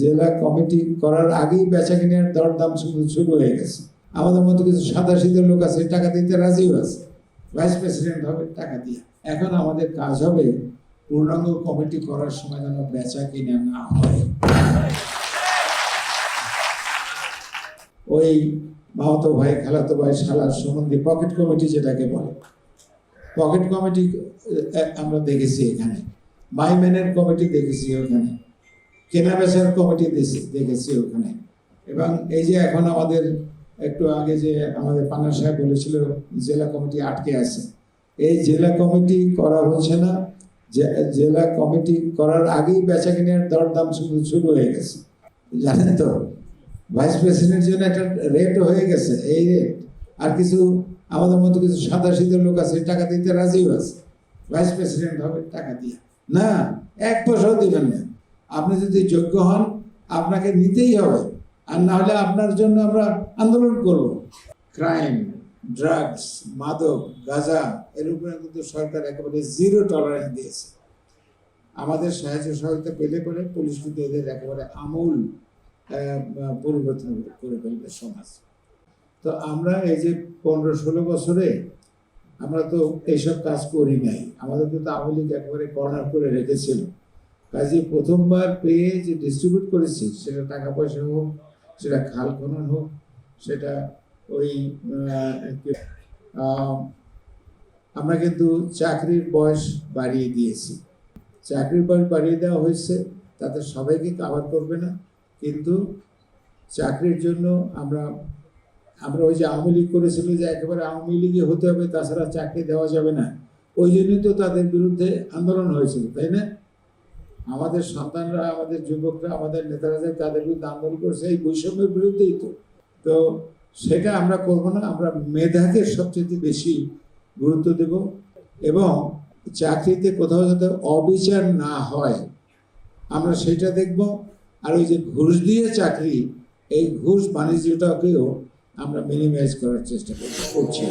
জেলা কমিটি করার আগেই বেচা কেনার দরদাম শুরু হয়ে গেছে। আমাদের মতো কিছু সাদাসিধে লোক আছে, টাকা দিতে রাজিও আছে, ভাইস প্রেসিডেন্ট হবে টাকা দিয়ে। এখন আমাদের কাজ হবে পূর্ণাঙ্গ কমিটি করার সময় যেন বেচা কিনা না হয়। ওই মামাতো ভাই, খালাতো ভাই, শালার সম্বন্ধে পকেট কমিটি যেটাকে বলে, পকেট কমিটি আমরা দেখেছি এখানে, মাইম্যানের কমিটি দেখেছি ওখানে, কেনা বেচার কমিটি দেখেছি ওখানে। এবং এই যে এখন আমাদের একটু আগে যে আমাদের পান্না সাহেব বলেছিল জেলা কমিটি আটকে আছে, এই জেলা কমিটি করা হচ্ছে না। জেলা কমিটি করার আগেই বেচা কেনার দরদাম শুরু হয়ে গেছে, জানেন তো। ভাইস প্রেসিডেন্টের জন্য একটা রেট হয়ে গেছে, এই রেট। আর কিছু আমাদের মতো কিছু সাদাসিধে লোক আছে, টাকা দিতে রাজিও আছে, ভাইস প্রেসিডেন্ট হবে টাকা দিয়ে। না, 1 পয়সাও দিবেন না। আপনি যদি যোগ্য হন আপনাকে নিতেই হবে, আর না হলে আপনার জন্য আমরা আন্দোলন করব। ক্রাইম, ড্রাগস, মাদক, গাঁজা এর উপরে কিন্তু সরকার একেবারে 0 টলারেন্স দিয়েছে। আমাদের সাহায্য সহায়তা পেলে পরে পুলিশ কিন্তু এদের একেবারে আমূল পরিবর্তন করে ফেলবে সমাজ। তো আমরা এই যে 15-16 বছরে আমরা তো এইসব কাজ করি নাই। আমাদের কিন্তু আওয়ামী লীগ একেবারে কর্নার করে রেখেছিল। কাজে প্রথমবার পেয়ে যে ডিস্ট্রিবিউট করেছি, সেটা টাকা পয়সা হোক, সেটা খাল খনন হোক, সেটা ওই আমরা কিন্তু চাকরির বয়স বাড়িয়ে দিয়েছি। চাকরির বয়স বাড়িয়ে দেওয়া হয়েছে, তাতে সবাইকে কাভার করবে না, কিন্তু চাকরির জন্য আমরা ওই যে আওয়ামী লীগ করেছিল যে একেবারে আওয়ামী লীগই হতে হবে, তাছাড়া চাকরি দেওয়া যাবে না, ওই জন্যই তো তাদের বিরুদ্ধে আন্দোলন হয়েছিল, তাই না? আমাদের সন্তানরা, আমাদের যুবকরা, আমাদের নেতারা যে তাদের বিরুদ্ধে আন্দোলন করেছে এই বৈষম্যের বিরুদ্ধেই তো সেটা আমরা করব না। আমরা মেধাকে সবচেয়ে বেশি গুরুত্ব দেব, এবং চাকরিতে কোথাও যাতে অবিচার না হয় আমরা সেটা দেখব। আর ওই যে ঘুষ দিয়ে চাকরি, এই ঘুষ বাণিজ্যটাকেও আমরা মিনিমাইজ করার চেষ্টা করছি।